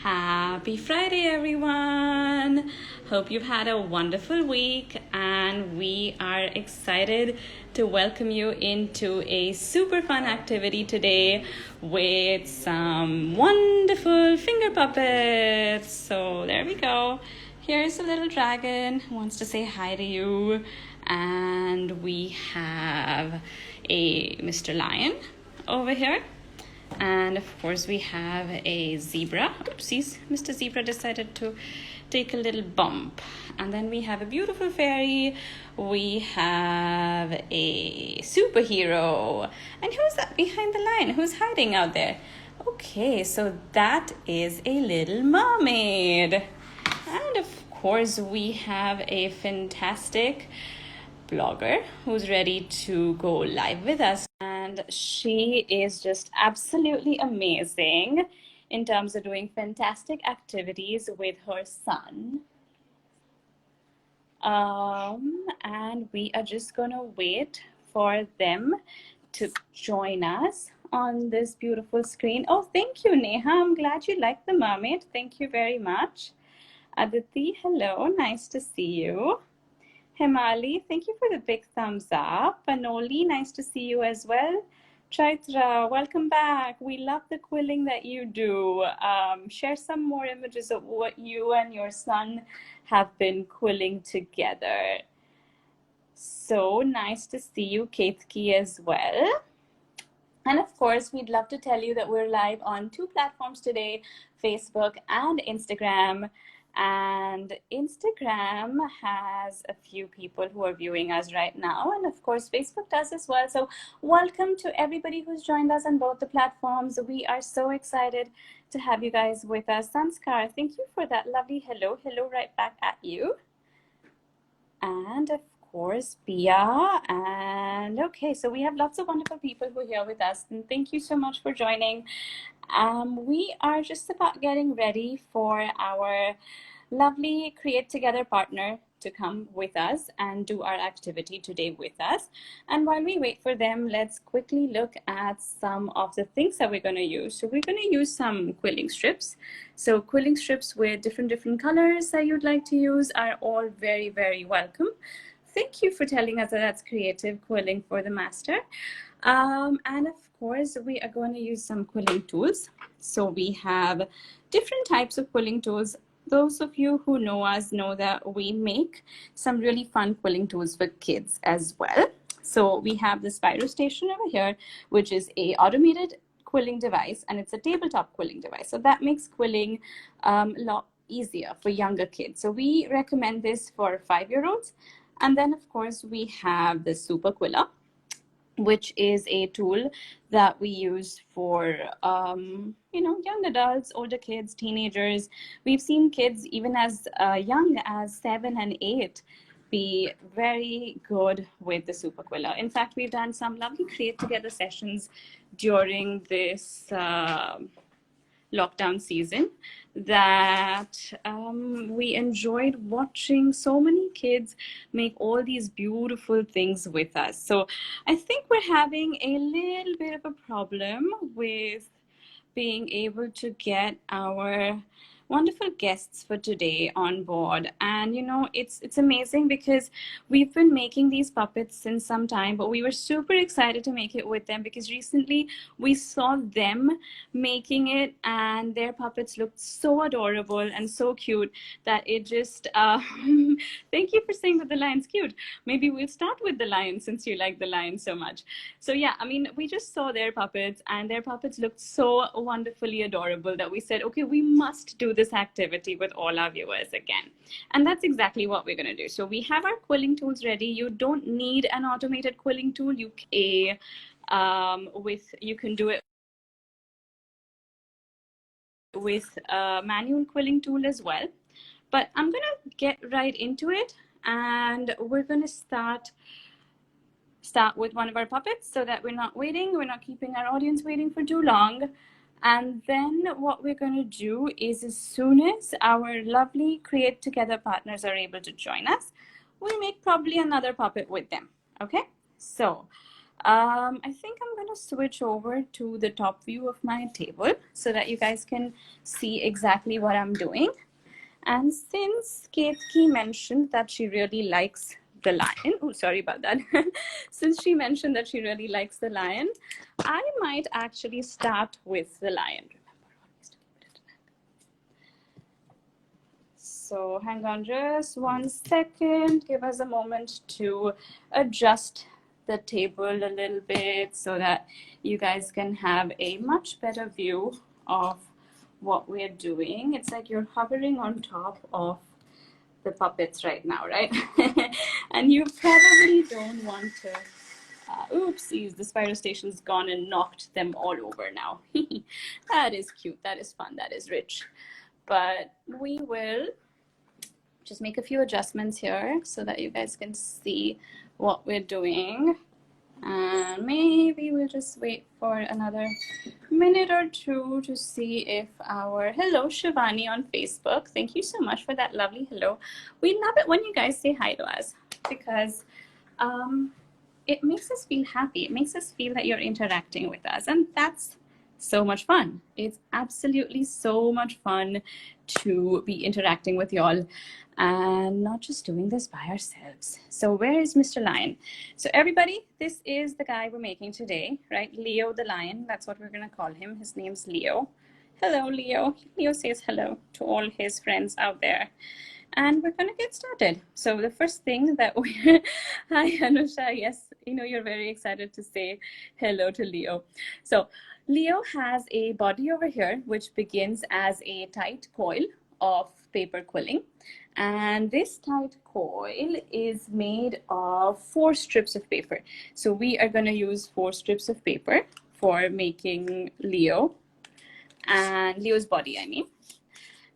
Happy Friday, everyone! Hope you've had a wonderful week, and we are excited to welcome you into a super fun activity today with some wonderful finger puppets. So, there we go. Here's a little dragon who wants to say hi to you, and we have a Mr. Lion over here. And of course we have a zebra. Oopsies, Mr. Zebra decided to take a little bump. And then we have a beautiful fairy. We have a superhero. And who's that behind the line? Who's hiding out there? Okay, so that is a little mermaid. And of course we have a fantastic blogger who's ready to go live with us, and she is just absolutely amazing in terms of doing fantastic activities with her son. And we are just gonna wait for them to join us on this beautiful screen. Oh, thank you, Neha. I'm glad you like the mermaid. Thank you very much. Aditi, hello, nice to see you. Himali, thank you for the big thumbs up. Anoli, nice to see you as well. Chaitra, welcome back. We love the quilling that you do. Share some more images of what you and your son have been quilling together. So nice to see you, Ketki, as well. And of course, we'd love to tell you that we're live on 2 platforms today, Facebook and Instagram. And Instagram has a few people who are viewing us right now. And of course, Facebook does as well. So welcome to everybody who's joined us on both the platforms. We are so excited to have you guys with us. Sanskar, thank you for that lovely hello. Hello right back at you. And of course, Pia. And okay, so we have lots of wonderful people who are here with us. And thank you so much for joining. We are just about getting ready for our lovely Create Together partner to come with us and do our activity today with us. And while we wait for them, let's quickly look at some of the things that we're going to use. So we're going to use some quilling strips. So quilling strips with different colors that you'd like to use are all very, very welcome. Thank you for telling us that that's creative quilling for the master. And of course, we are going to use some quilling tools. So we have different types of quilling tools. Those of you who know us know that we make some really fun quilling tools for kids as well. So we have the Spyro Station over here, which is a automated quilling device, and it's a tabletop quilling device. So that makes quilling a lot easier for younger kids. So we recommend this for 5-year-olds. And then of course we have the Super Quiller, which is a tool that we use for, young adults, older kids, teenagers. We've seen kids even as young as 7 and 8 be very good with the Super Quiller. In fact, we've done some lovely Create Together sessions during this lockdown season that we enjoyed watching so many kids make all these beautiful things with us. So I think we're having a little bit of a problem with being able to get our wonderful guests for today on board. And it's amazing because we've been making these puppets since some time, but we were super excited to make it with them because recently we saw them making it and their puppets looked so adorable and so cute that it just thank you for saying that the lion's cute. Maybe we'll start with the lion since you like the lion so much. So yeah, we just saw their puppets and their puppets looked so wonderfully adorable that we said, okay, we must do this activity with all our viewers again. And that's exactly what we're going to do. So we have our quilling tools ready. You don't need an automated quilling tool. You can do it with a manual quilling tool as well. But I'm going to get right into it, and we're going to start with one of our puppets so that we're not waiting. We're not keeping our audience waiting for too long. And then what we're going to do is, as soon as our lovely Create Together partners are able to join us, we'll make probably another puppet with them. Okay? So I think I'm going to switch over to the top view of my table so that you guys can see exactly what I'm doing. And since Ketki mentioned that she really likes the lion, oh, sorry about that. Since she mentioned that she really likes the lion, I might actually start with the lion. So hang on just 1 second. Give us a moment to adjust the table a little bit so that you guys can have a much better view of what we're doing. It's like you're hovering on top of the puppets right now, right? And you probably don't want to, oopsies, the spider station's gone and knocked them all over now. That is cute, that is fun, that is rich. But we will just make a few adjustments here so that you guys can see what we're doing. And maybe we'll just wait for another minute or two to see if our, hello Shivani on Facebook, thank you so much for that lovely hello. We love it when you guys say hi to us because it makes us feel happy. It makes us feel that you're interacting with us, and that's so much fun. It's absolutely so much fun to be interacting with y'all and not just doing this by ourselves. So where is Mr. Lion? So everybody, this is the guy we're making today, right? Leo the lion, that's what we're gonna call him. His name's Leo. Hello, Leo. Leo says hello to all his friends out there. And we're gonna get started. So the first thing that we're, hi Anusha, yes, you know, you're very excited to say hello to Leo. So Leo has a body over here, which begins as a tight coil of paper quilling. And this tight coil is made of 4 strips of paper. So we are gonna use 4 strips of paper for making Leo and Leo's body, I mean.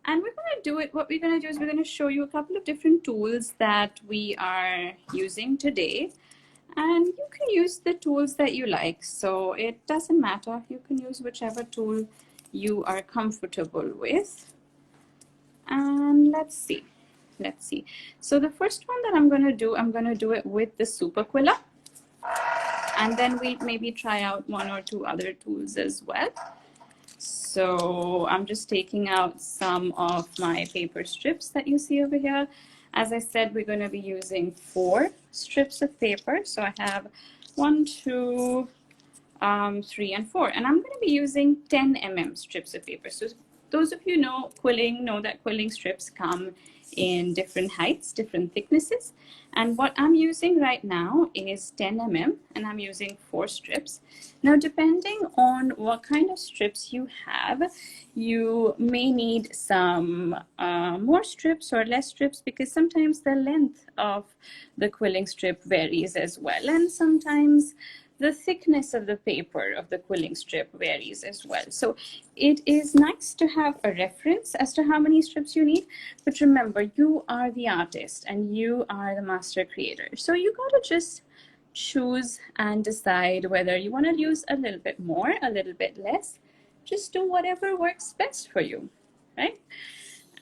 And we're going to do it, what we're going to do is we're going to show you a couple of different tools that we are using today. And you can use the tools that you like. So it doesn't matter. You can use whichever tool you are comfortable with. And let's see. Let's see. So the first one that I'm going to do it with the Super Quiller. And then we'll maybe try out 1 or 2 other tools as well. So I'm just taking out some of my paper strips that you see over here. As I said, we're going to be using 4 strips of paper. So I have 1, 2, 3, and 4. And I'm going to be using 10 mm strips of paper. So those of you know quilling know that quilling strips come in different heights, different thicknesses. And what I'm using right now is 10 mm, and I'm using 4 strips. Now, depending on what kind of strips you have, you may need some more strips or less strips, because sometimes the length of the quilling strip varies as well. And sometimes the thickness of the paper of the quilling strip varies as well. So it is nice to have a reference as to how many strips you need. But remember, you are the artist and you are the master creator. So you got to just choose and decide whether you want to use a little bit more, a little bit less. Just do whatever works best for you, right?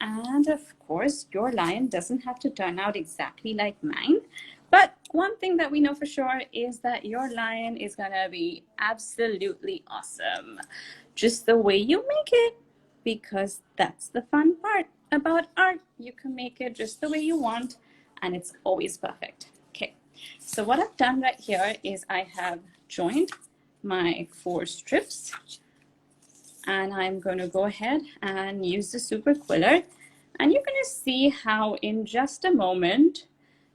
And of course, your lion doesn't have to turn out exactly like mine. But one thing that we know for sure is that your lion is gonna be absolutely awesome, just the way you make it, because that's the fun part about art. You can make it just the way you want, and it's always perfect. Okay, so what I've done right here is I have joined my 4 strips, and I'm going to go ahead and use the Super Quiller. And you're going to see how in just a moment,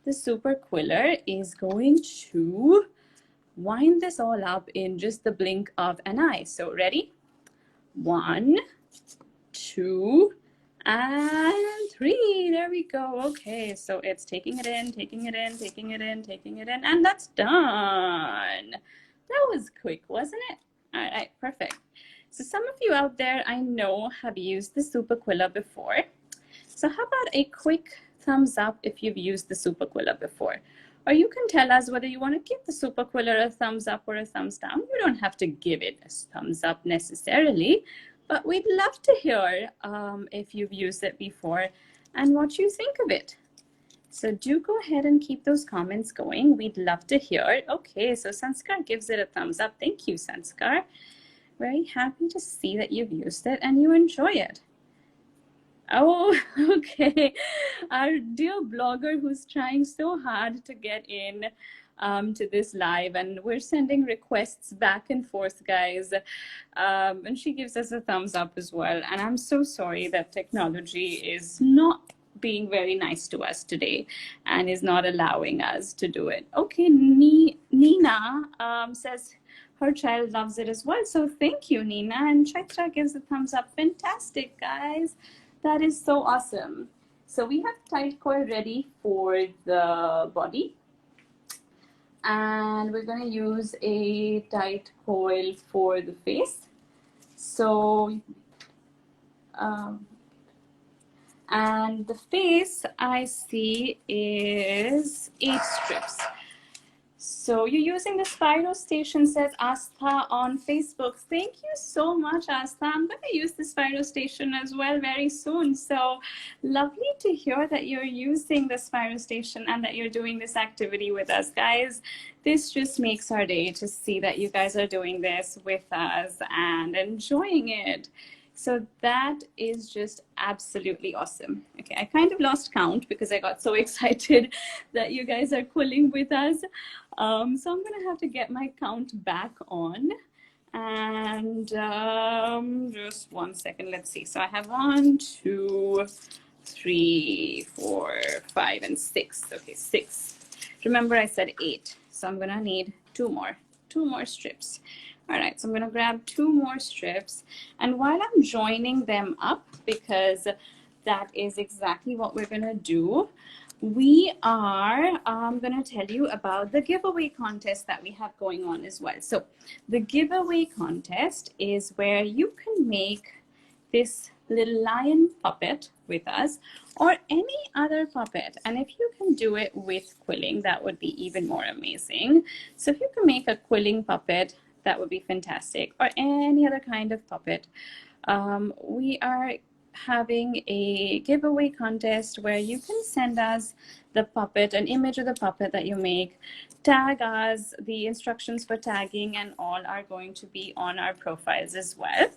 the Super Quiller is going to wind this all up in just the blink of an eye. So ready? 1, 2, and 3. There we go. Okay, so it's taking it in, taking it in, taking it in, taking it in, and that's done. That was quick, wasn't it? All right, perfect. So some of you out there I know have used the Super Quiller before. So how about a quick thumbs up if you've used the Super Quiller before? Or you can tell us whether you want to give the Super Quiller a thumbs up or a thumbs down. You don't have to give it a thumbs up necessarily, but we'd love to hear if you've used it before and what you think of it. So do go ahead and keep those comments going. We'd love to hear it. Okay, so Sanskar gives it a thumbs up. Thank you, Sanskar. Very happy to see that you've used it and you enjoy it. Oh, okay. Our dear blogger who's trying so hard to get in to this live, and we're sending requests back and forth, guys. And she gives us a thumbs up as well. And I'm so sorry that technology is not being very nice to us today and is not allowing us to do it. Okay, Nina says her child loves it as well. So thank you, Nina. And Chaitra gives a thumbs up. Fantastic, guys. That is so awesome. So we have tight coil ready for the body. And we're going to use a tight coil for the face. So, and the face I see is 8 strips. So you're using the Spiro Station, says Astha on Facebook. Thank you so much, Astha. I'm going to use the Spiro Station as well very soon. So lovely to hear that you're using the Spiro Station and that you're doing this activity with us, guys. This just makes our day to see that you guys are doing this with us and enjoying it. So that is just absolutely awesome. Okay, I kind of lost count because I got so excited that you guys are quilling with us. So I'm gonna have to get my count back on. And just 1 second, let's see. So I have 1, 2, 3, 4, 5, and 6. Okay, 6. Remember I said 8. So I'm gonna need 2 more strips. All right, so I'm gonna grab 2 more strips. And while I'm joining them up, because that is exactly what we're gonna do, we are gonna tell you about the giveaway contest that we have going on as well. So the giveaway contest is where you can make this little lion puppet with us or any other puppet. And if you can do it with quilling, that would be even more amazing. So if you can make a quilling puppet, that would be fantastic, or any other kind of puppet. We are having a giveaway contest where you can send us the puppet, an image of the puppet that you make, tag us. The instructions for tagging and all are going to be on our profiles as well.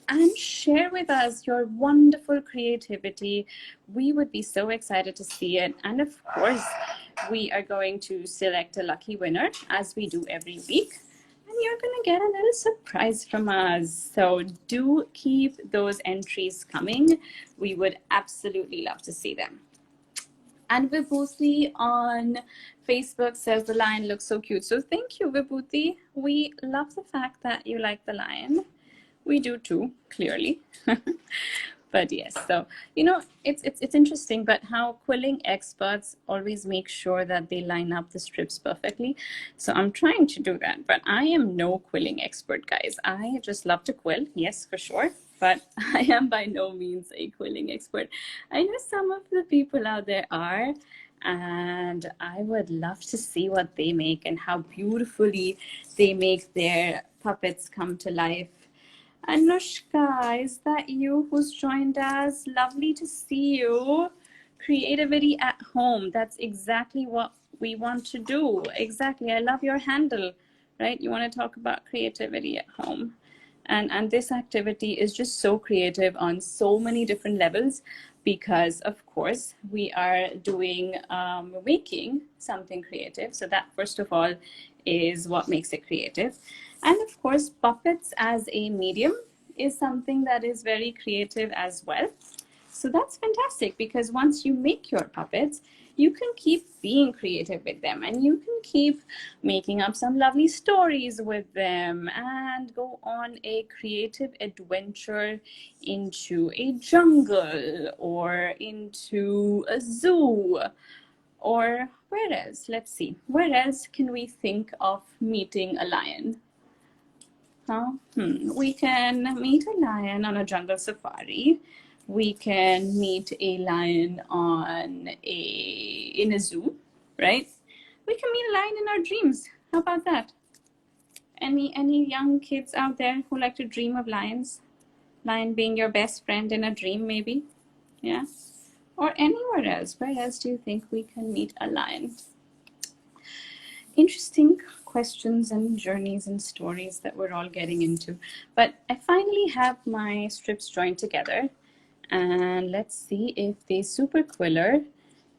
And share with us your wonderful creativity. We would be so excited to see it. And of course, we are going to select a lucky winner as we do every week. And you're going to get a little surprise from us. So do keep those entries coming. We would absolutely love to see them. And Vibhuti on Facebook says the lion looks so cute. So thank you, Vibhuti. We love the fact that you like the lion. We do too, clearly. But yes, so, you know, it's interesting, but how quilling experts always make sure that they line up the strips perfectly. So I'm trying to do that, but I am no quilling expert, guys. I just love to quill, yes, for sure. But I am by no means a quilling expert. I know some of the people out there are, and I would love to see what they make and how beautifully they make their puppets come to life. Anushka, is that you who's joined us? Lovely to see you. Creativity at home. That's exactly what we want to do. Exactly. I love your handle, right? You want to talk about creativity at home. And this activity is just so creative on so many different levels because, of course, we are doing making something creative. So that, first of all, is what makes it creative. And of course, puppets as a medium is something that is very creative as well. So that's fantastic because once you make your puppets, you can keep being creative with them and you can keep making up some lovely stories with them and go on a creative adventure into a jungle or into a zoo. Or where else? Let's see. Where else can we think of meeting a lion? We can meet a lion on a jungle safari. We can meet a lion in a zoo, right? We can meet a lion in our dreams. How about that? Any young kids out there who like to dream of lions? Lion being your best friend in a dream, maybe? Yeah. or anywhere else. Where else do you think we can meet a lion? Interesting questions and journeys and stories that we're all getting into. But I finally have my strips joined together, and let's see if the super quiller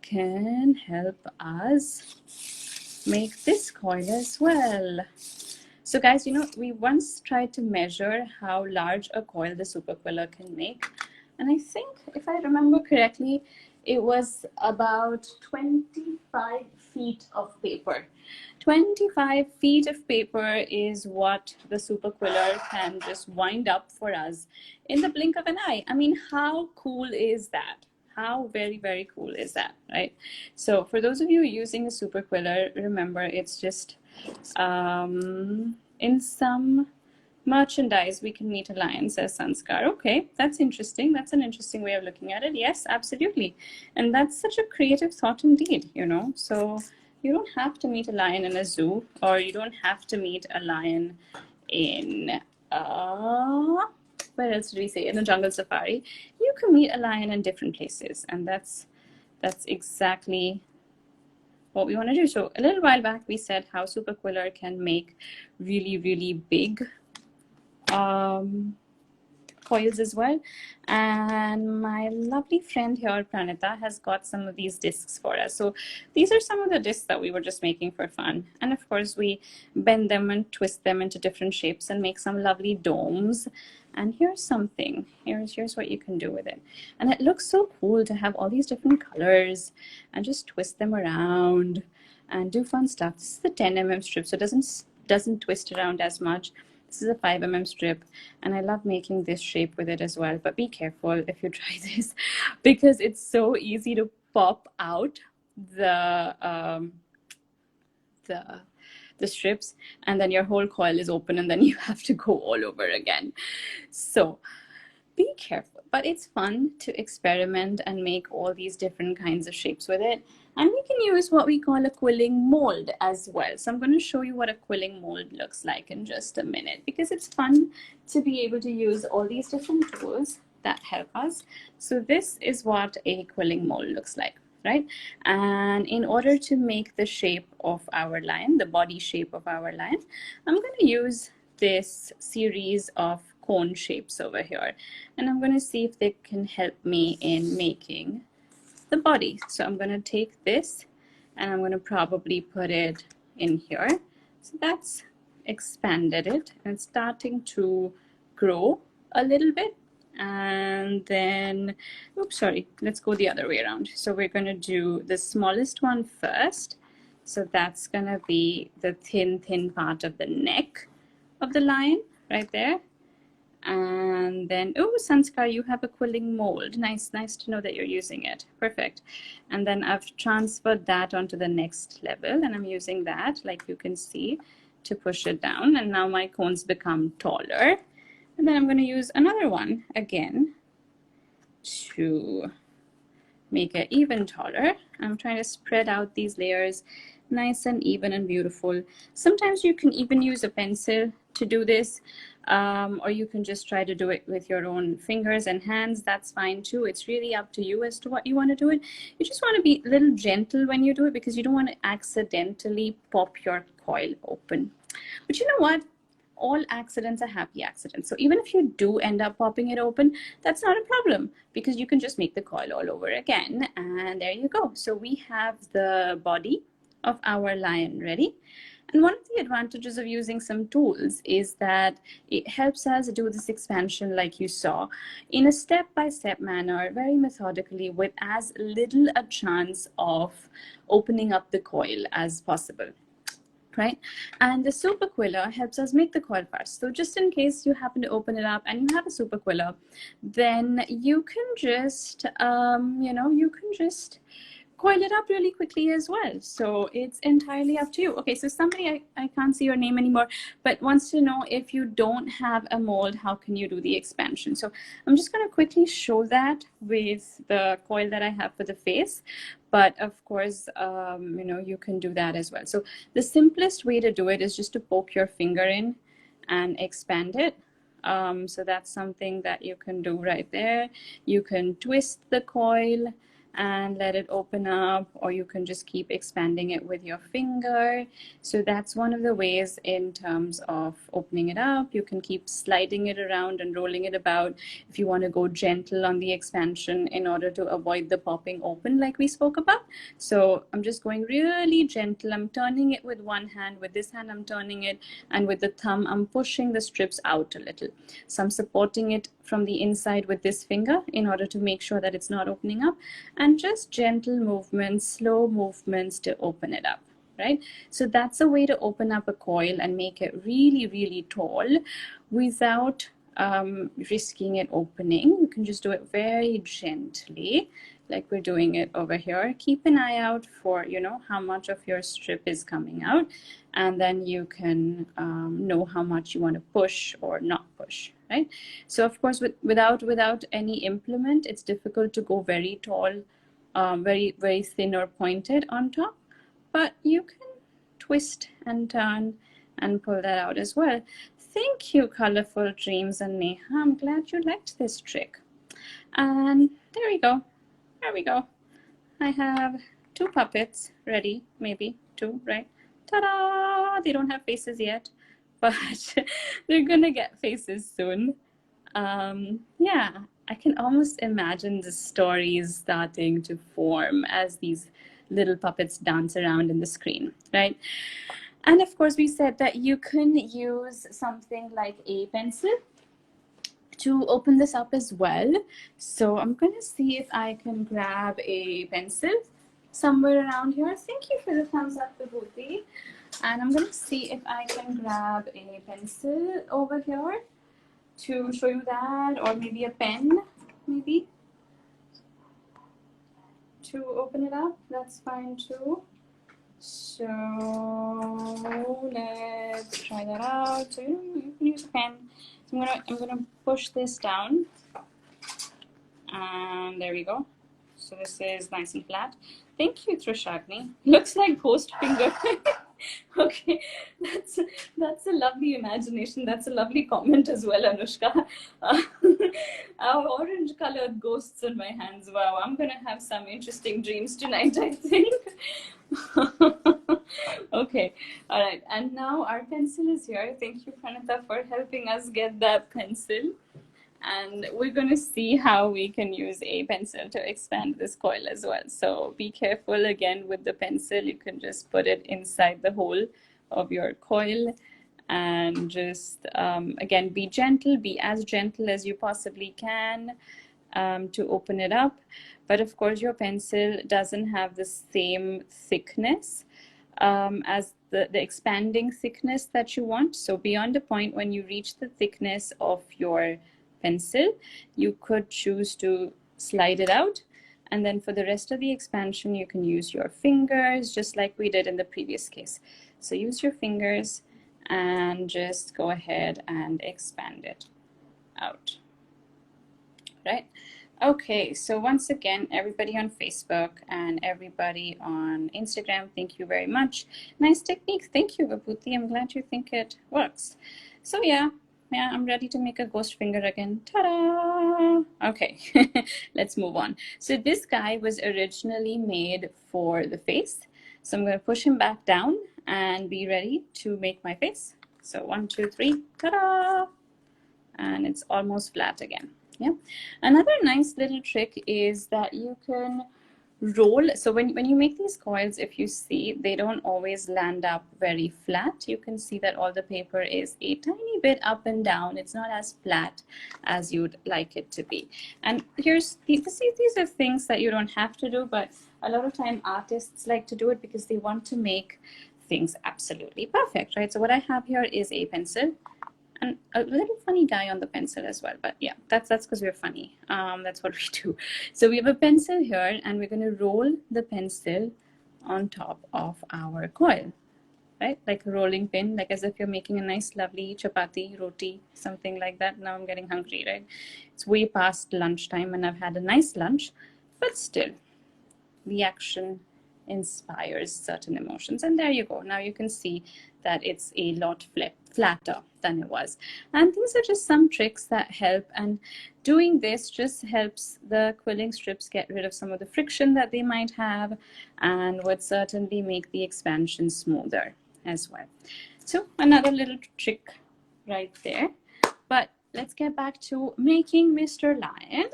can help us make this coil as well. So guys, you know, we once tried to measure how large a coil the super quiller can make, and I think, if I remember correctly, it was about 25 feet of paper. 25 feet of paper is what the super quiller can just wind up for us in the blink of an eye. I mean, how cool is that? How very, very cool is that, right? So for those of you using a super quiller, remember it's just in some merchandise we can meet a lion, says Sanskar. Okay, that's interesting. That's an interesting way of looking at it. Yes, absolutely. And that's such a creative thought indeed, you know. So you don't have to meet a lion in a zoo, or you don't have to meet a lion in where else did we say, in a jungle safari. You can meet a lion in different places, and that's exactly what we want to do. So a little while back we said how super quiller can make really, really big coils as well, and my lovely friend here, Pranita, has got some of these discs for us. So these are some of the discs that we were just making for fun, and of course we bend them and twist them into different shapes and make some lovely domes. And here's something, here's what you can do with it, and it looks so cool to have all these different colors and just twist them around and do fun stuff. This is the 10 mm strip, so it doesn't twist around as much. This is a 5 mm strip, and I love making this shape with it as well. But be careful if you try this, because it's so easy to pop out the strips, and then your whole coil is open, and then you have to go all over again. So be careful, but it's fun to experiment and make all these different kinds of shapes with it. And we can use what we call a quilling mold as well. So I'm going to show you what a quilling mold looks like in just a minute, because it's fun to be able to use all these different tools that help us. So this is what a quilling mold looks like, right? And in order to make the shape of our lion, the body shape of our lion, I'm going to use this series of cone shapes over here, and I'm going to see if they can help me in making the body. So I'm going to take this and I'm going to probably put it in here. So that's expanded it and starting to grow a little bit. And then, oops, sorry, let's go the other way around. So we're going to do the smallest one first. So that's going to be the thin part of the neck of the lion right there. And then, oh, Sanskar, you have a quilling mold. Nice to know that you're using it. Perfect. And then I've transferred that onto the next level, and I'm using that, like you can see, to push it down. And now my cones become taller. And then I'm going to use another one again to make it even taller. I'm trying to spread out these layers nice and even and beautiful. Sometimes you can even use a pencil to do this, or you can just try to do it with your own fingers and hands. That's fine too. It's really up to you as to what you want to do it. You just want to be a little gentle when you do it, because you don't want to accidentally pop your coil open. But you know what? All accidents are happy accidents. So even if you do end up popping it open, that's not a problem, because you can just make the coil all over again. And there you go. So we have the body of our lion ready. And one of the advantages of using some tools is that it helps us do this expansion, like you saw, in a step-by-step manner, very methodically, with as little a chance of opening up the coil as possible. Right? And the super quiller helps us make the coil first. So just in case you happen to open it up and you have a super quiller, then you can just, you can just coil it up really quickly as well. So it's entirely up to you. Okay, so somebody, I can't see your name anymore, but wants to know, if you don't have a mold, how can you do the expansion? So I'm just going to quickly show that with the coil that I have for the face. But of course, you can do that as well. So the simplest way to do it is just to poke your finger in and expand it. So that's something that you can do right there. You can twist the coil and let it open up, or you can just keep expanding it with your finger. So that's one of the ways in terms of opening it up. You can keep sliding it around and rolling it about if you want to go gentle on the expansion in order to avoid the popping open like we spoke about. So I'm just going really gentle. I'm turning it with one hand. With this hand I'm turning it, and with the thumb I'm pushing the strips out a little. So I'm supporting it from the inside with this finger in order to make sure that it's not opening up, and just gentle movements, slow movements to open it up, right? So that's a way to open up a coil and make it really, really tall without risking it opening. You can just do it very gently, like we're doing it over here. Keep an eye out for, you know, how much of your strip is coming out, and then you can know how much you want to push or not push, right? So of course, without any implement, it's difficult to go very tall, very, very thin or pointed on top, but you can twist and turn and pull that out as well. Thank you, Colorful Dreams and Neha. I'm glad you liked this trick. And there we go. There we go. I have 2 puppets ready, maybe 2, right? Ta-da! They don't have faces yet, but they're gonna get faces soon. Yeah, I can almost imagine the stories starting to form as these little puppets dance around in the screen, right? And of course, we said that you can use something like a pencil to open this up as well. So I'm going to see if I can grab a pencil somewhere around here. Thank you for the thumbs up, Vibhuti. And I'm going to see if I can grab a pencil over here to show you that, or maybe a pen, maybe, to open it up. That's fine too. So let's try that out. So you can use a pen. So I'm gonna push this down, and there we go. So this is nice and flat. Thank you, Trishagni. Looks like ghost finger. Okay, that's a lovely imagination. That's a lovely comment as well, Anushka. Orange colored ghosts on my hands. Wow, I'm gonna have some interesting dreams tonight, I think. Okay, all right, and now our pencil is here. Thank you, Pranita, for helping us get that pencil. And we're going to see how we can use a pencil to expand this coil as well. So be careful again with the pencil. You can just put it inside the hole of your coil, and just again, be gentle, be as gentle as you possibly can to open it up. But of course, your pencil doesn't have the same thickness as the expanding thickness that you want. So beyond a point, when you reach the thickness of your pencil, you could choose to slide it out, and then for the rest of the expansion you can use your fingers, just like we did in the previous case. So use your fingers and just go ahead and expand it out, right? Okay, so once again, everybody on Facebook and everybody on Instagram, thank you very much. Nice technique. Thank you, Vibhuti. I'm glad you think it works. So yeah, I'm ready to make a ghost finger again. Ta-da! Okay, let's move on. So this guy was originally made for the face. So I'm going to push him back down and be ready to make my face. So 1, 2, 3, ta-da! And it's almost flat again. Yeah. Another nice little trick is that you can roll. So when you make these coils, if you see, they don't always land up very flat. You can see that all the paper is a tiny bit up and down. It's not as flat as you'd like it to be. And here's, these are things that you don't have to do, but a lot of time artists like to do it because they want to make things absolutely perfect, right? So what I have here is a pencil, and a little funny guy on the pencil as well, but yeah, that's because we're funny. That's what we do. So we have a pencil here, and we're going to roll the pencil on top of our coil, right? Like a rolling pin, like as if you're making a nice lovely chapati, roti, something like that. Now I'm getting hungry, right? It's way past lunchtime and I've had a nice lunch, but still the action inspires certain emotions. And there you go. Now you can see that it's a lot flatter than it was. And these are just some tricks that help, and doing this just helps the quilling strips get rid of some of the friction that they might have, and would certainly make the expansion smoother as well. So another little trick right there. But let's get back to making Mr. Lion.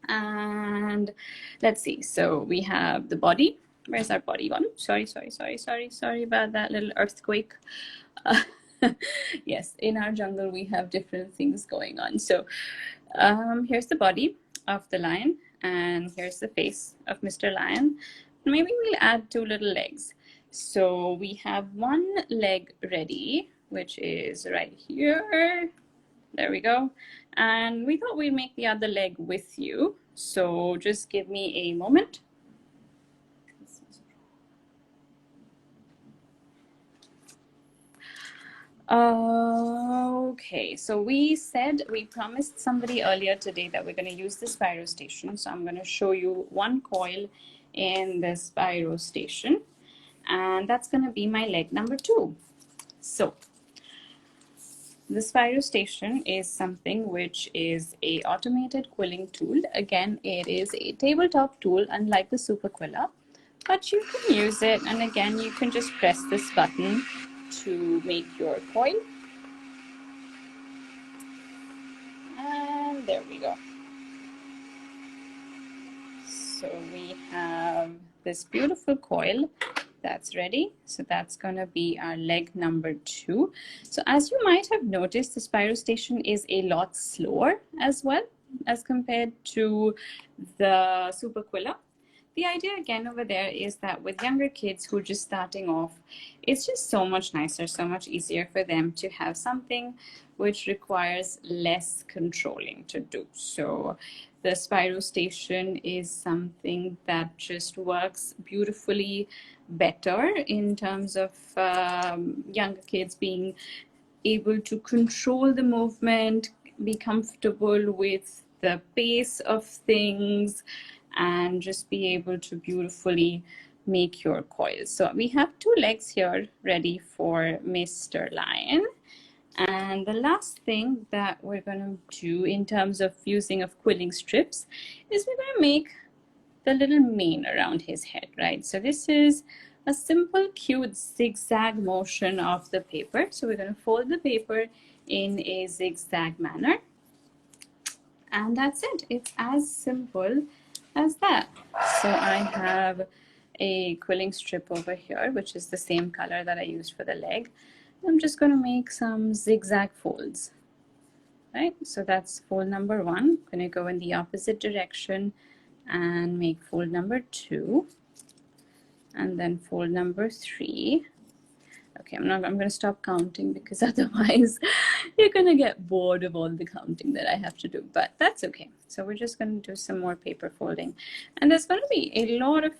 And let's see, so we have the body. Where's our body gone? Sorry about that little earthquake. Yes, in our jungle we have different things going on. So here's the body of the lion, and here's the face of Mr. Lion. Maybe we'll add 2 little legs. So we have 1 leg ready, which is right here. There we go. And we thought we'd make the other leg with you. So just give me a moment. Okay, so we promised somebody earlier today that we're going to use the Spyro Station. So I'm going to show you 1 coil in the Spyro Station. And that's going to be my leg number 2. So the Spyro Station is something which is a automated quilling tool. Again, it is a tabletop tool, unlike the Super Quiller, but you can use it. And again, you can just press this button to make your coil. And there we go. So we have this beautiful coil that's ready. So that's going to be our leg number 2. So as you might have noticed, the Spyro Station is a lot slower as well as compared to the Super Quiller. The idea again over there is that with younger kids who are just starting off, it's just so much nicer, so much easier for them to have something which requires less controlling to do. So the Spyro Station is something that just works beautifully better in terms of younger kids being able to control the movement, be comfortable with the pace of things, and just be able to beautifully make your coils. So we have 2 legs here ready for Mr. Lion. And the last thing that we're going to do in terms of using of quilling strips is we're going to make the little mane around his head, right? So this is a simple, cute zigzag motion of the paper. So we're going to fold the paper in a zigzag manner. And that's it. It's as simple as that. So I have a quilling strip over here, which is the same color that I used for the leg. I'm just going to make some zigzag folds, right? So that's fold number 1. I'm going to go in the opposite direction and make fold number 2, and then fold number 3. Okay, I'm going to stop counting because otherwise you're going to get bored of all the counting that I have to do, but that's okay. So we're just going to do some more paper folding, and there's going to be a lot of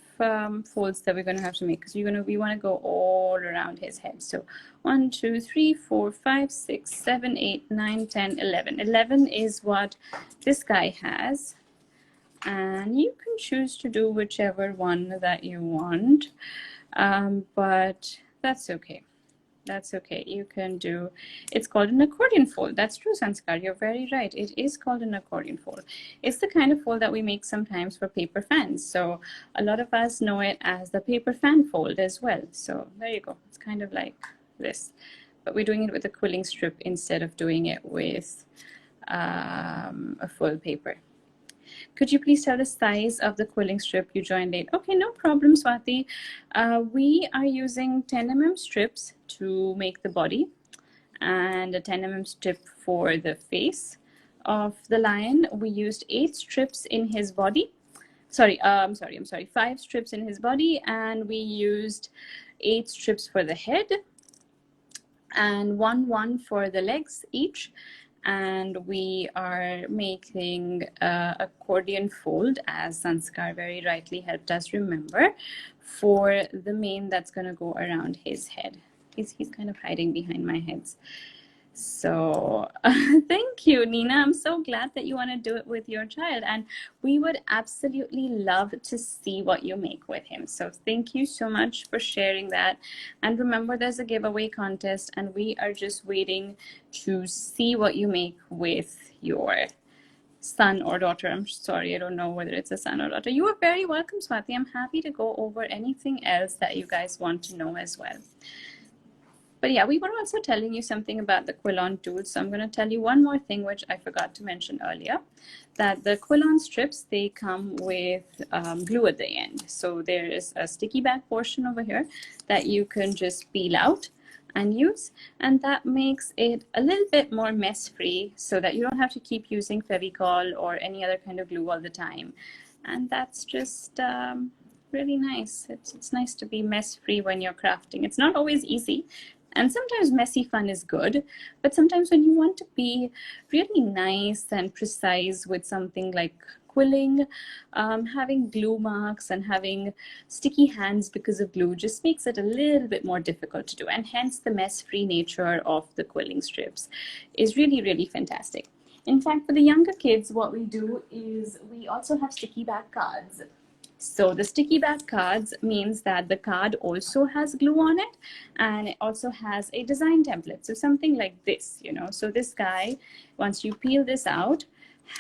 folds that we're going to have to make because we want to go all around his head. So 1, 2, 3, 4, 5, 6, 7, 8, 9, 10, 11. 11 is what this guy has, and you can choose to do whichever one that you want, but that's okay. That's okay. You can do, it's called an accordion fold. That's true, Sanskar. You're very right. It is called an accordion fold. It's the kind of fold that we make sometimes for paper fans. So a lot of us know it as the paper fan fold as well. So there you go. It's kind of like this. But we're doing it with a quilling strip instead of doing it with a full paper. Could you please tell the size of the quilling strip you joined late? Okay, no problem, Swati. We are using 10 mm strips to make the body, and a 10 mm strip for the face of the lion. We used 8 strips in his body. I'm sorry, 5 strips in his body, and we used 8 strips for the head, and 1 for the legs each. And we are making accordion fold, as Sanskar very rightly helped us remember, for the mane that's going to go around his head. He's kind of hiding behind my heads. So thank you, Nina. I'm so glad that you want to do it with your child, and we would absolutely love to see what you make with him. So thank you so much for sharing that. And remember, there's a giveaway contest, and we are just waiting to see what you make with your son or daughter. I'm sorry, I don't know whether it's a son or daughter. You are very welcome, Swati. I'm happy to go over anything else that you guys want to know as well. But yeah, we were also telling you something about the Quillon tool. So I'm going to tell you one more thing, which I forgot to mention earlier, that the Quillon strips, they come with glue at the end. So there is a sticky back portion over here that you can just peel out and use, and that makes it a little bit more mess free so that you don't have to keep using Fevicol or any other kind of glue all the time. And that's just really nice. It's nice to be mess free when you're crafting. It's not always easy, and sometimes messy fun is good, but sometimes when you want to be really nice and precise with something like quilling, having glue marks and having sticky hands because of glue just makes it a little bit more difficult to do, and hence the mess-free nature of the quilling strips is really, really fantastic. In fact, for the younger kids, what we do is we also have sticky back cards. So the sticky back cards means that the card also has glue on it, and it also has a design template. So something like this, you know. So this guy, once you peel this out,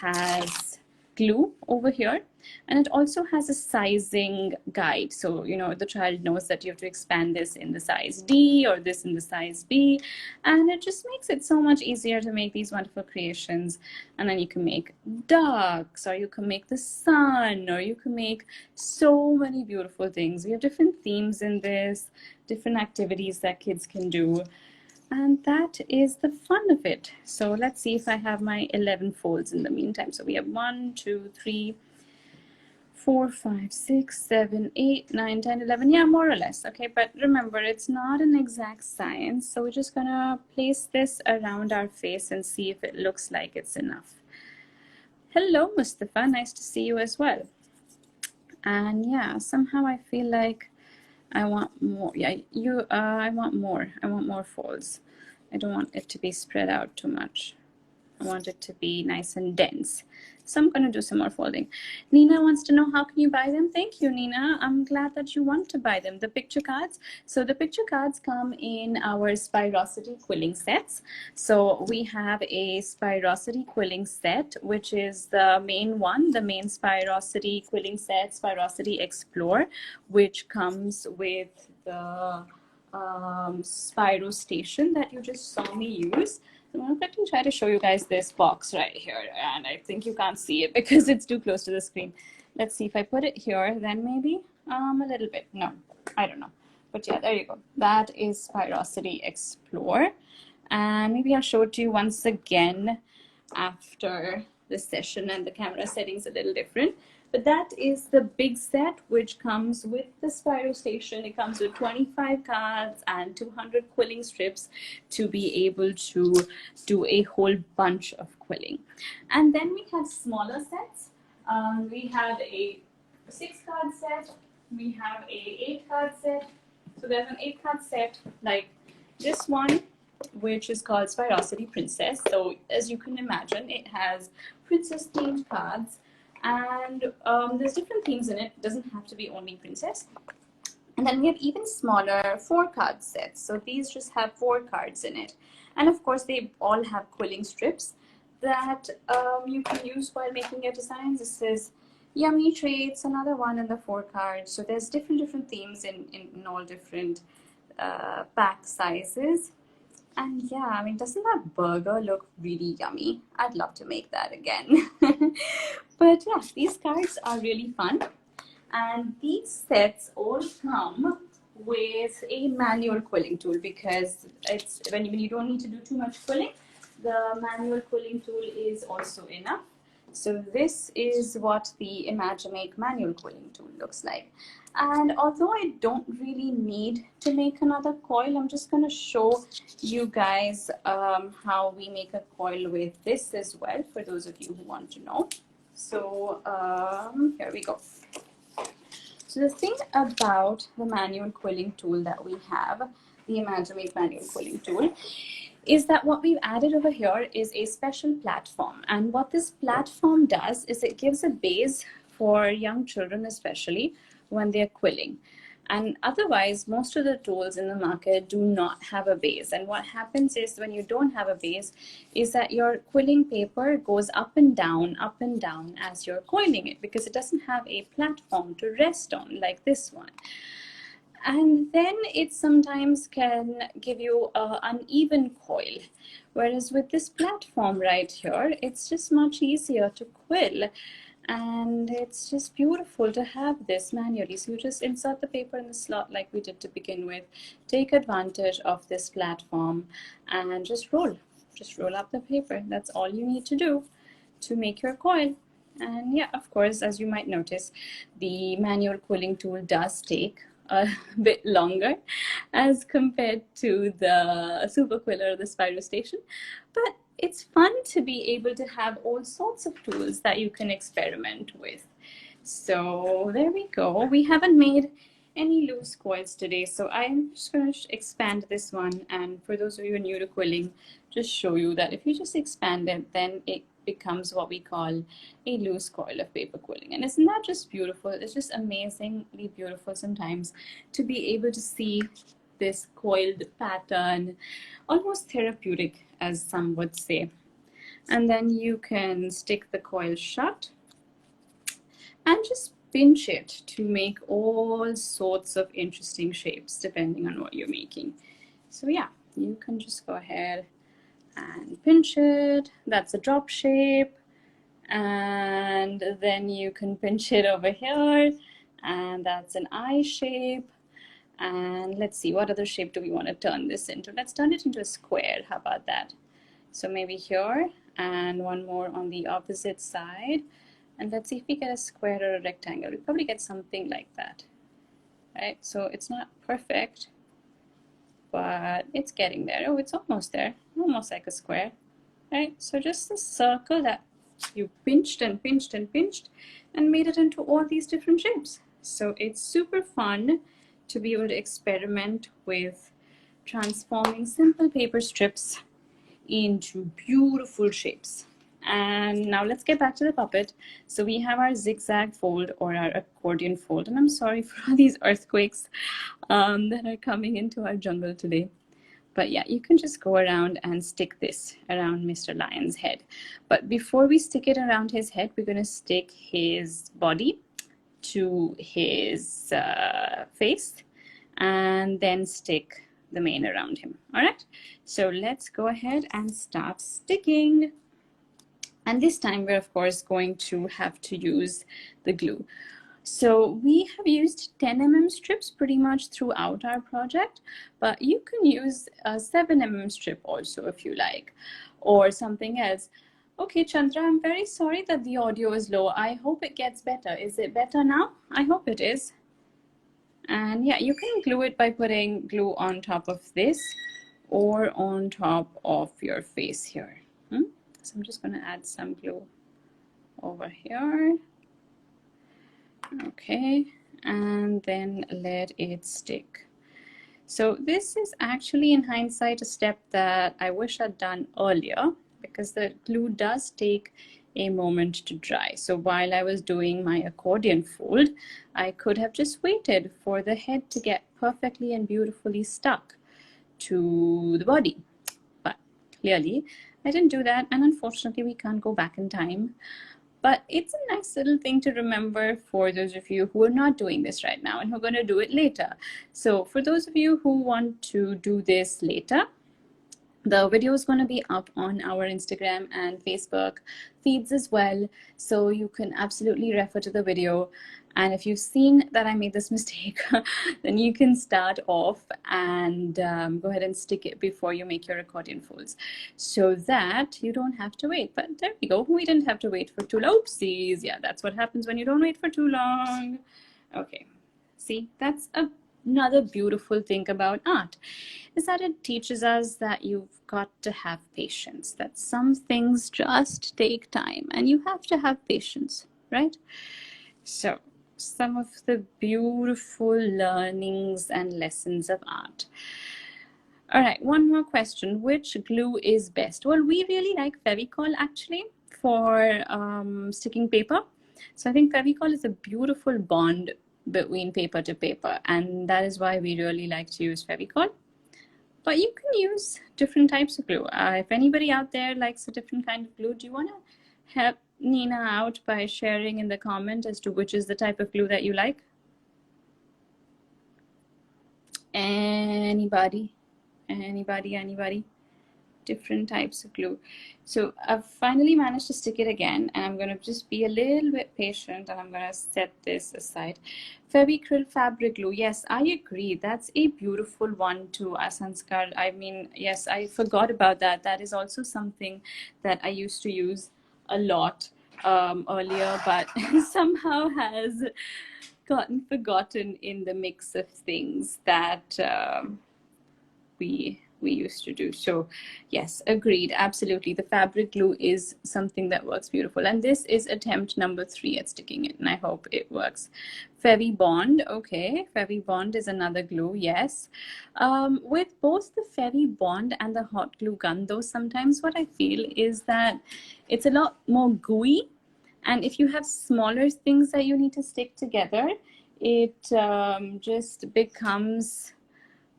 has glue over here, and it also has a sizing guide. So, you know, the child knows that you have to expand this in the size D or this in the size B, and it just makes it so much easier to make these wonderful creations. And then you can make ducks, or you can make the sun, or you can make so many beautiful things. We have different themes in this, different activities that kids can do. And that is the fun of it. So let's see if I have my 11 folds in the meantime. So we have 1, 2, 3, 4, 5, 6, 7, 8, 9, 10, 11. Yeah, more or less. Okay, but remember, it's not an exact science. So we're just gonna place this around our face and see if it looks like it's enough. Hello, Mustafa. Nice to see you as well. And yeah, somehow I feel like I want more. Yeah, I want more. I want more folds. I don't want it to be spread out too much. I want it to be nice and dense. So I'm going to do some more folding. Nina wants to know, how can you buy them? Thank you, Nina. I'm glad that you want to buy them. The picture cards. So the picture cards come in our Spirosity quilling sets. So we have a Spirosity quilling set, which is the main one, the main Spirosity quilling set, Spirosity Explore, which comes with the Spiro station that you just saw me use. I'm going to try to show you guys this box right here, and I think you can't see it because it's too close to the screen. Let's see if I put it here, then maybe a little bit. No, I don't know. But yeah, there you go. That is Spirosity Explore. And maybe I'll show it to you once again after the session, and the camera settings a little different. But that is the big set, which comes with the Spiro station. It comes with 25 cards and 200 quilling strips to be able to do a whole bunch of quilling. And then we have smaller sets. We have a 6-card set. We have a 8-card set. So there's an 8-card set like this one, which is called Spirosity Princess. So as you can imagine, it has princess themed cards, and there's different themes in it. It doesn't have to be only princess. And then we have even smaller 4-card sets. So these just have 4 cards in it. And of course, they all have quilling strips that you can use while making your designs. This is Yummy Treats, another one in the 4 cards. So there's different themes in all different pack sizes. And yeah, I mean, doesn't that burger look really yummy? I'd love to make that again. But yeah, these cards are really fun. And these sets all come with a manual quilling tool, because it's when you don't need to do too much quilling, the manual quilling tool is also enough. So this is what the Imagimake manual quilling tool looks like. And although I don't really need to make another coil, I'm just going to show you guys how we make a coil with this as well, for those of you who want to know. So here we go. So the thing about the manual quilling tool that we have, the Imagimake manual quilling tool, is that what we've added over here is a special platform. And what this platform does is it gives a base for young children, especially when they're quilling. And otherwise, most of the tools in the market do not have a base. And what happens is when you don't have a base is that your quilling paper goes up and down as you're coiling it, because it doesn't have a platform to rest on like this one. And then it sometimes can give you an uneven coil. Whereas with this platform right here, it's just much easier to quill. And it's just beautiful to have this manually. So you just insert the paper in the slot like we did to begin with. Take advantage of this platform and just roll. Just roll up the paper. That's all you need to do to make your coil. And yeah, of course, as you might notice, the manual quilling tool does take a bit longer as compared to the super quiller or the spiral station, but it's fun to be able to have all sorts of tools that you can experiment with. So there we go. We haven't made any loose coils today, so I'm just going to expand this one, and for those of you who are new to quilling, just show you that if you just expand it, then it becomes what we call a loose coil of paper quilling. And isn't that just beautiful? It's just amazingly beautiful sometimes to be able to see this coiled pattern, almost therapeutic, as some would say. And then you can stick the coil shut and just pinch it to make all sorts of interesting shapes depending on what you're making. So yeah, you can just go ahead and pinch it. That's a drop shape. And then you can pinch it over here, and that's an eye shape. And let's see, what other shape do we want to turn this into? Let's turn it into a square. How about that? So maybe here, and one more on the opposite side. And let's see if we get a square or a rectangle. We'll probably get something like that, right? So it's not perfect, but it's getting there. Oh, it's almost there, almost like a square, right? So just a circle that you pinched and pinched and pinched and made it into all these different shapes. So it's super fun to be able to experiment with transforming simple paper strips into beautiful shapes. And now let's get back to the puppet. So we have our zigzag fold or our accordion fold. And I'm sorry for all these earthquakes that are coming into our jungle today. But yeah, you can just go around and stick this around Mr. Lion's head. But before we stick it around his head, we're going to stick his body to his face and then stick the mane around him. All right, so let's go ahead and start sticking. And this time we're of course going to have to use the glue. So we have used 10 mm strips pretty much throughout our project, but you can use a 7 mm strip also if you like, or something else. Okay, Chandra, I'm very sorry that the audio is low. I hope it gets better. Is it better now? I hope it is. And yeah, you can glue it by putting glue on top of this or on top of your face here. So I'm just going to add some glue over here. Okay, and then let it stick. So this is actually in hindsight a step that I wish I'd done earlier, because the glue does take a moment to dry. So while I was doing my accordion fold, I could have just waited for the head to get perfectly and beautifully stuck to the body. But clearly I didn't do that, and unfortunately we can't go back in time. But it's a nice little thing to remember for those of you who are not doing this right now and who are going to do it later. So for those of you who want to do this later, the video is going to be up on our Instagram and Facebook feeds as well. So you can absolutely refer to the video. And if you've seen that I made this mistake, then you can start off and go ahead and stick it before you make your accordion folds, so that you don't have to wait. But there we go. We didn't have to wait for too long. Oopsies. Yeah, that's what happens when you don't wait for too long. Okay. See, that's another beautiful thing about art, is that it teaches us that you've got to have patience, that some things just take time and you have to have patience, right? So some of the beautiful learnings and lessons of art. All right, one more question. Which glue is best? Well, we really like Fevicol actually for sticking paper. So I think Fevicol is a beautiful bond between paper to paper, and that is why we really like to use Fevicol. But you can use different types of glue. If anybody out there likes a different kind of glue, do you want to help Nina out by sharing in the comment as to which is the type of glue that you like? Anybody? Anybody? Different types of glue. So I've finally managed to stick it again, and I'm going to just be a little bit patient, and I'm going to set this aside. Fevicryl fabric glue. Yes, I agree. That's a beautiful one too, Asanskar. I mean, yes, I forgot about that. That is also something that I used to use a lot earlier, but somehow has gotten forgotten in the mix of things that we used to do. So yes, agreed, absolutely. The fabric glue is something that works beautiful, and this is attempt number 3 at sticking it, and I hope it works. Fevibond, okay, Fevibond is another glue. Yes, with both the Fevibond and the hot glue gun though, sometimes what I feel is that it's a lot more gooey, and if you have smaller things that you need to stick together, it just becomes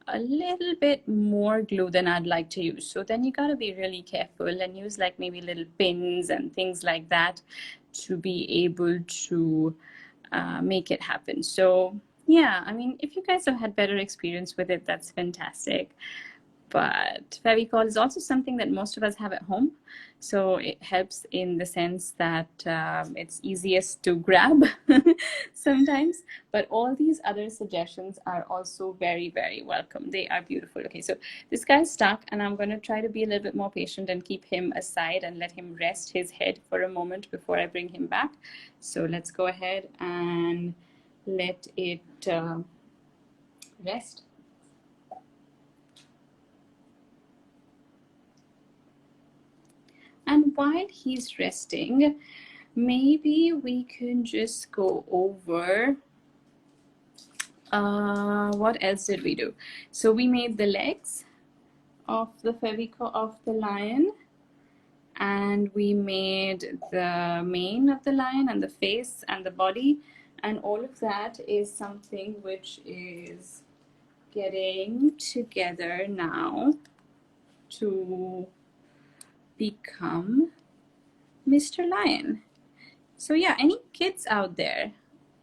a little bit more glue than I'd like to use. So then you got to be really careful and use like maybe little pins and things like that to be able to make it happen. So yeah, I mean, if you guys have had better experience with it, that's fantastic. But Fevicol is also something that most of us have at home. So it helps in the sense that it's easiest to grab sometimes. But all these other suggestions are also very, very welcome. They are beautiful. Okay, so this guy's stuck, and I'm going to try to be a little bit more patient and keep him aside and let him rest his head for a moment before I bring him back. So let's go ahead and let it rest. And while he's resting, maybe we can just go over what else did we do? So we made the legs of the Fevicol of the lion, and we made the mane of the lion and the face and the body, and all of that is something which is getting together now to become Mr. Lion. So yeah, any kids out there?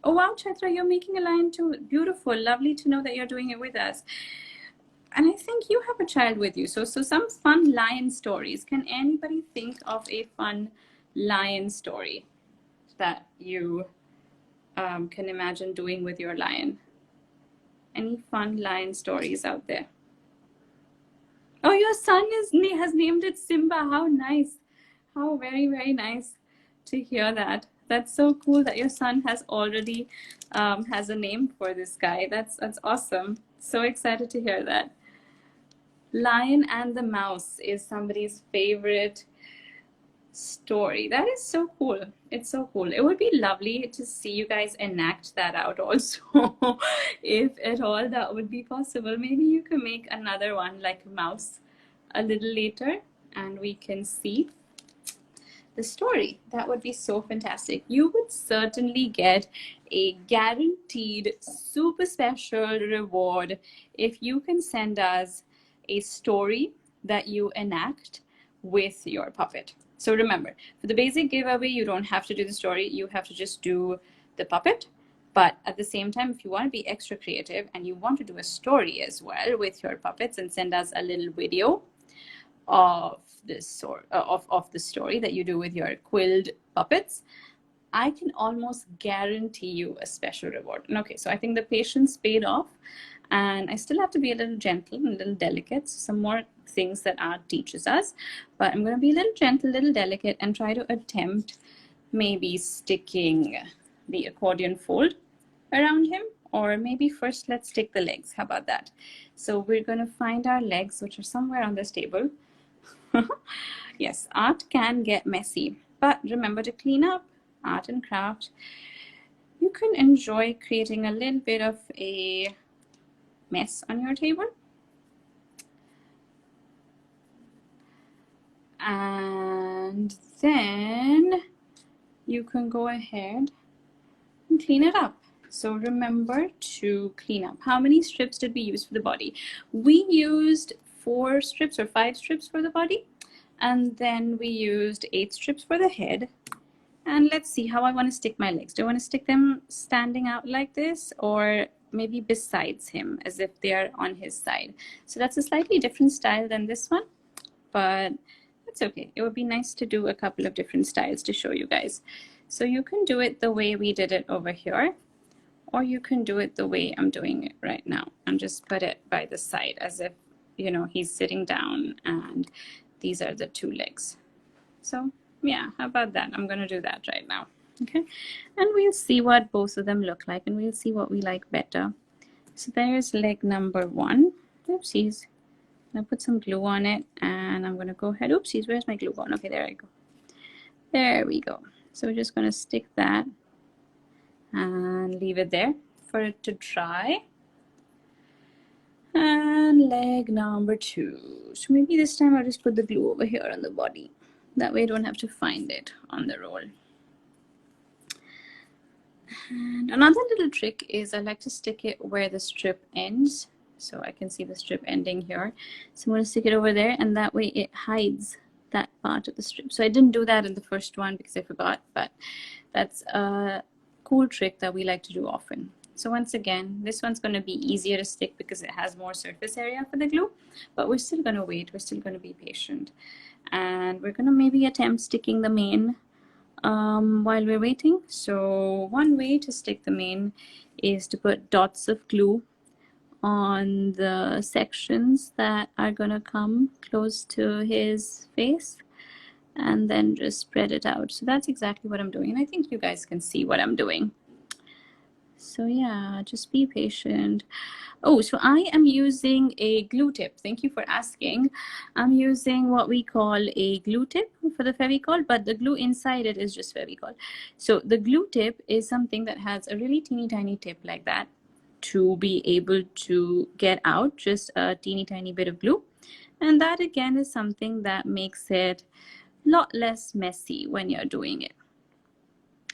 Oh wow, Chaitra, you're making a lion too. Beautiful, lovely to know that you're doing it with us. And I think you have a child with you. So some fun lion stories. Can anybody think of a fun lion story that you can imagine doing with your lion? Any fun lion stories out there? Oh, your son has named it Simba. How nice. How very, very nice to hear that. That's so cool that your son has already has a name for this guy. That's awesome. So excited to hear that. Lion and the Mouse is somebody's favorite story. That is so cool. It's so cool. It would be lovely to see you guys enact that out also. If at all that would be possible. Maybe you can make another one like Mouse a little later and we can see the story. That would be so fantastic. You would certainly get a guaranteed super special reward if you can send us a story that you enact with your puppet. So remember, for the basic giveaway, you don't have to do the story. You have to just do the puppet. But at the same time, if you want to be extra creative and you want to do a story as well with your puppets and send us a little video of this sort of the story that you do with your quilled puppets, I can almost guarantee you a special reward. And okay, so I think the patience paid off, and I still have to be a little gentle and a little delicate. So some more things that art teaches us, but I'm going to be a little gentle, a little delicate, and try to attempt maybe sticking the accordion fold around him. Or maybe first let's stick the legs. How about that? So we're going to find our legs, which are somewhere on this table. Yes, art can get messy, but remember to clean up. Art and craft. You can enjoy creating a little bit of a mess on your table. And then you can go ahead and clean it up. So remember to clean up. How many strips did we use for the body? We used 4 strips or 5 strips for the body, and then we used 8 strips for the head. And let's see how I want to stick my legs. Do I want to stick them standing out like this, or maybe besides him as if they are on his side? So that's a slightly different style than this one, but that's okay. It would be nice to do a couple of different styles to show you guys. So you can do it the way we did it over here, or you can do it the way I'm doing it right now and just put it by the side as if, you know, he's sitting down and these are the 2 legs. So yeah, how about that? I'm gonna do that right now. Okay, and we'll see what both of them look like, and we'll see what we like better. So there's leg number 1. Oopsies. I'm gonna put some glue on it, and I'm gonna go ahead. Oopsies, where's my glue gun? Okay, there I go. There we go. So we're just gonna stick that and leave it there for it to dry. And leg number 2. So maybe this time I'll just put the glue over here on the body. That way I don't have to find it on the roll. And another little trick is I like to stick it where the strip ends. So I can see the strip ending here. So I'm going to stick it over there, and that way it hides that part of the strip. So I didn't do that in the first one because I forgot, but that's a cool trick that we like to do often. So once again, this one's going to be easier to stick because it has more surface area for the glue, but we're still going to wait. We're still going to be patient. And we're going to maybe attempt sticking the mane while we're waiting. So one way to stick the mane is to put dots of glue on the sections that are going to come close to his face, and then just spread it out. So that's exactly what I'm doing, and I think you guys can see what I'm doing. So yeah, just be patient. Oh, so I am using a glue tip. Thank you for asking. I'm using what we call a glue tip for the Fevicol, but the glue inside it is just Fevicol. So the glue tip is something that has a really teeny tiny tip like that to be able to get out just a teeny tiny bit of glue. And that again is something that makes it a lot less messy when you're doing it.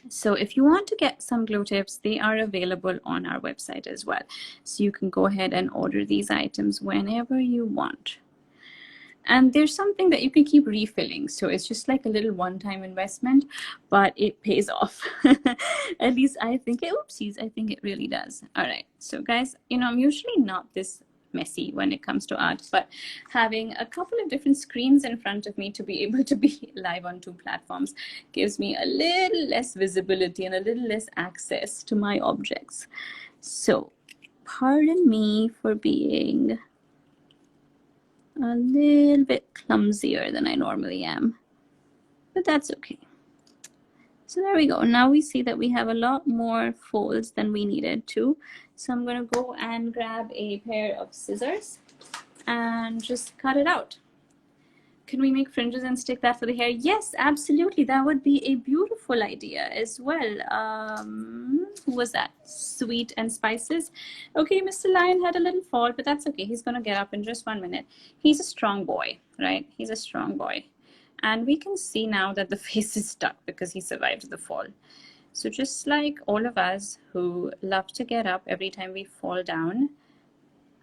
So if you want to get some glue tips, they are available on our website as well. So you can go ahead and order these items whenever you want. And there's something that you can keep refilling. So it's just like a little one-time investment, but it pays off. At least I think it, oopsies, I think it really does. All right. So guys, you know, I'm usually not this messy when it comes to art, but having a couple of different screens in front of me to be able to be live on 2 platforms gives me a little less visibility and a little less access to my objects. So pardon me for being a little bit clumsier than I normally am, but that's okay. So there we go. Now we see that we have a lot more folds than we needed to. So I'm going to go and grab a pair of scissors and just cut it out. Can we make fringes and stick that for the hair? Yes, absolutely. That would be a beautiful idea as well. Who was that? Sweet and Spices. Okay, Mr. Lion had a little fall, but that's okay. He's going to get up in just 1 minute. He's a strong boy, right? He's a strong boy. And we can see now that the face is stuck because he survived the fall. So just like all of us who love to get up every time we fall down,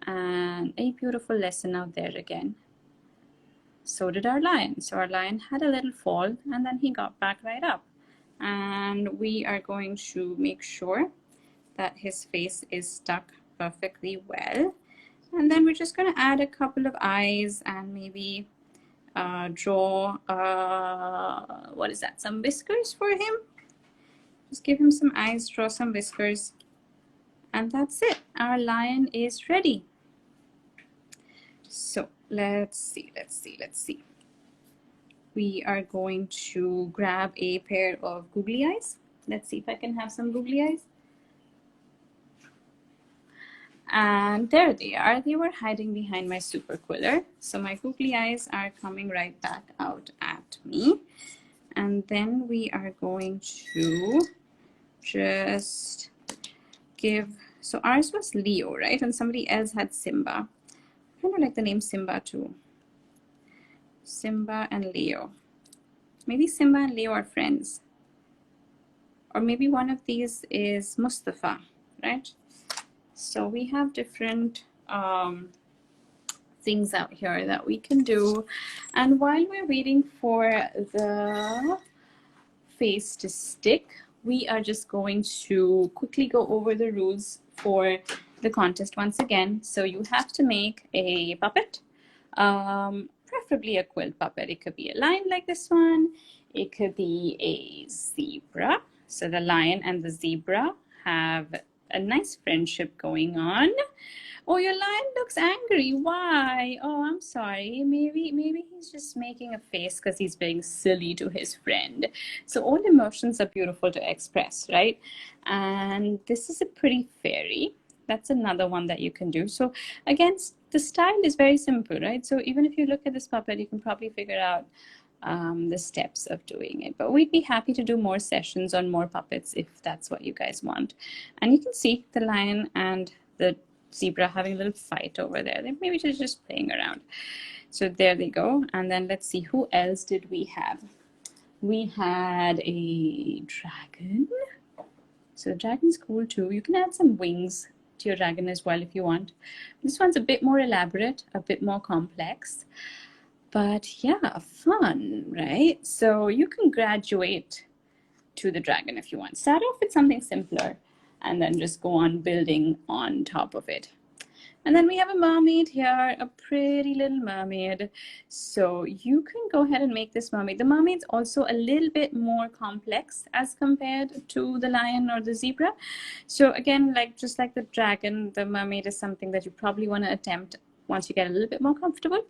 and a beautiful lesson out there again. So did our lion. So our lion had a little fall and then he got back right up. And we are going to make sure that his face is stuck perfectly well. And then we're just going to add a couple of eyes and maybe draw, what is that, some whiskers for him. Just give him some eyes, draw some whiskers, and that's it. Our lion is ready. So let's see. We are going to grab a pair of googly eyes. Let's see if I can have some googly eyes. And there they are. They were hiding behind my super quiller. So my googly eyes are coming right back out at me. And then we are going to just give, so ours was Leo, right? And somebody else had Simba. I kind of like the name Simba too. Simba and Leo. Maybe Simba and Leo are friends. Or maybe one of these is Mustafa, right? So we have different things out here that we can do. And while we're waiting for the face to stick, we are just going to quickly go over the rules for the contest once again. So you have to make a puppet, preferably a quilt puppet. It could be a lion like this one. It could be a zebra. So the lion and the zebra have a nice friendship going on. Oh, your lion looks angry. Why? Oh, I'm sorry. Maybe he's just making a face because he's being silly to his friend. So all emotions are beautiful to express, right? And this is a pretty fairy. That's another one that you can do. So again, the style is very simple, right? So even if you look at this puppet, you can probably figure out the steps of doing it. But we'd be happy to do more sessions on more puppets if that's what you guys want. And you can see the lion and the zebra having a little fight over there. They maybe just playing around. So there they go. And then let's see, who else did we have? We had a dragon. So the dragon's cool too. You can add some wings to your dragon as well if you want. This one's a bit more elaborate, a bit more complex. But yeah, fun, right? So you can graduate to the dragon if you want. Start off with something simpler and then just go on building on top of it. And then we have a mermaid here, a pretty little mermaid. So you can go ahead and make this mermaid. The mermaid's also a little bit more complex as compared to the lion or the zebra. So again, just like the dragon, the mermaid is something that you probably want to attempt once you get a little bit more comfortable.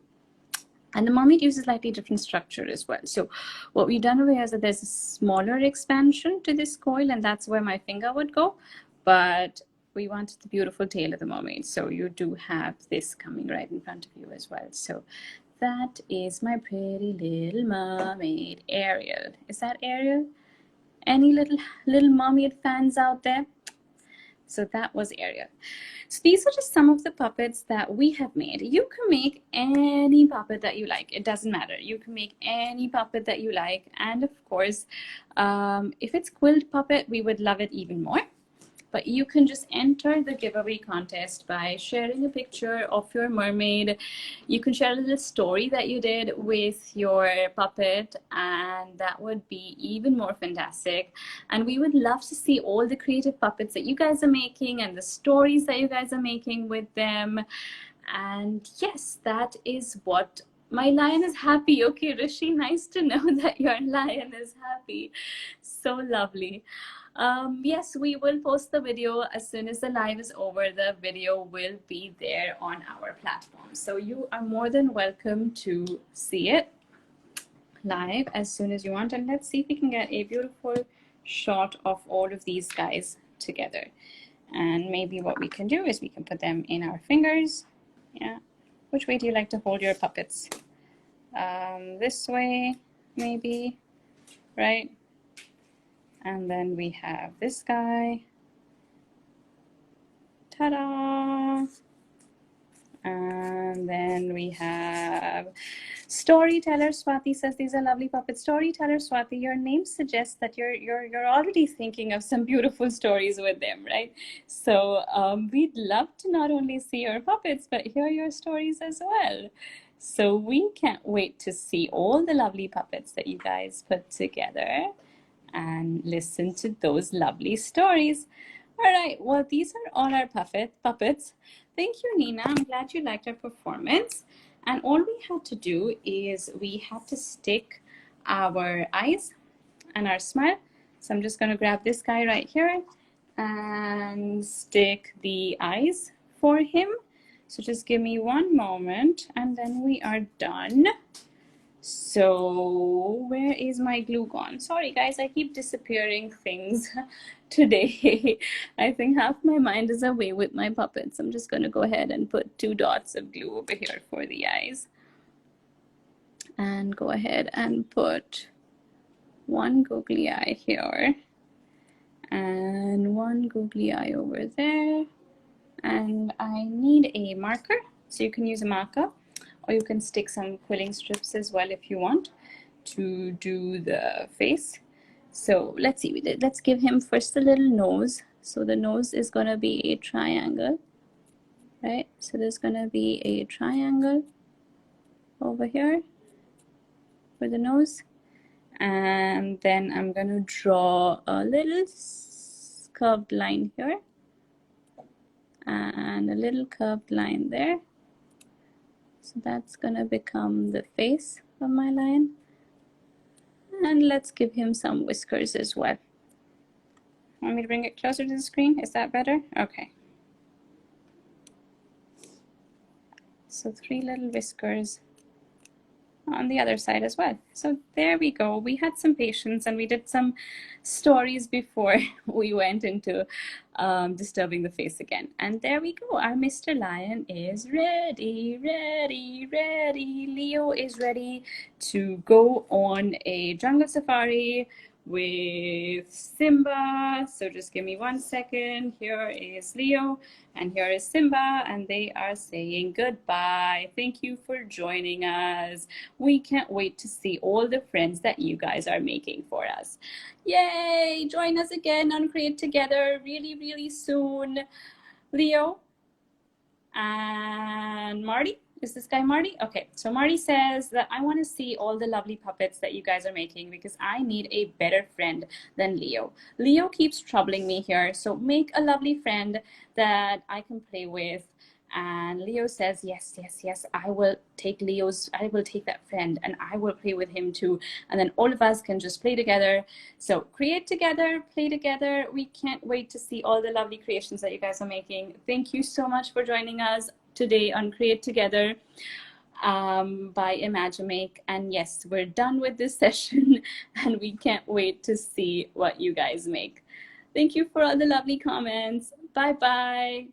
And the mermaid uses slightly different structure as well. So what we've done over here is that there's a smaller expansion to this coil, and that's where my finger would go. But we wanted the beautiful tail of the mermaid. So you do have this coming right in front of you as well. So that is my pretty little mermaid, Ariel. Is that Ariel? Any little mermaid fans out there? So that was Ariel. So these are just some of the puppets that we have made. You can make any puppet that you like. It doesn't matter. You can make any puppet that you like. And of course, if it's quilled puppet, we would love it even more. But you can just enter the giveaway contest by sharing a picture of your mermaid. You can share a little story that you did with your puppet, and that would be even more fantastic. And we would love to see all the creative puppets that you guys are making and the stories that you guys are making with them. And yes, that is what my lion is happy. Okay, Rishi, nice to know that your lion is happy. So lovely. Yes, we will post the video as soon as the live is over. The video will be there on our platform. So you are more than welcome to see it live as soon as you want. And let's see if we can get a beautiful shot of all of these guys together. And maybe what we can do is we can put them in our fingers. Yeah. Which way do you like to hold your puppets? This way, maybe, right? And then we have this guy. Ta-da! And then we have Storyteller. Swati says these are lovely puppets. Storyteller Swati, your name suggests that you're already thinking of some beautiful stories with them, right? So we'd love to not only see your puppets, but hear your stories as well. So we can't wait to see all the lovely puppets that you guys put together and listen to those lovely stories. All right, well, these are all our puppets. Thank you, Nina. I'm glad you liked our performance. And all we had to do is we had to stick our eyes and our smile. So I'm just going to grab this guy right here and stick the eyes for him. So just give me one moment and then we are done. So where is my glue gone? Sorry guys, I keep disappearing things today. I think half my mind is away with my puppets. I'm just going to go ahead and put 2 dots of glue over here for the eyes. And go ahead and put 1 googly eye here. And 1 googly eye over there. And I need a marker, so you can use a marker. or you can stick some quilling strips as well if you want to do the face. So let's see, let's give him first a little nose. So the nose is going to be a triangle, right? So there's going to be a triangle over here for the nose. And then I'm going to draw a little curved line here and a little curved line there. So that's going to become the face of my lion. And let's give him some whiskers as well. Want me to bring it closer to the screen? Is that better? Okay. So 3 little whiskers on the other side as well. So there we go. We had some patience and we did some stories before we went into disturbing the face again. And there we go. Our Mr. Lion is ready, ready, ready. Leo is ready to go on a jungle safari with Simba. So just give me 1 second. Here is Leo and here is Simba, and they are saying goodbye. Thank you for joining us. We can't wait to see all the friends that you guys are making for us. Yay! Join us again on Create Together really, really soon. Leo and Marty. Is this guy Marty? Okay, so Marty says that I want to see all the lovely puppets that you guys are making because I need a better friend than Leo. Leo keeps troubling me here, so make a lovely friend that I can play with. And Leo says, yes, yes, yes, I will take that friend and I will play with him too. And then all of us can just play together. So create together, play together. We can't wait to see all the lovely creations that you guys are making. Thank you so much for joining us today on Create Together by Imagimake. And yes, we're done with this session and we can't wait to see what you guys make. Thank you for all the lovely comments. Bye-bye.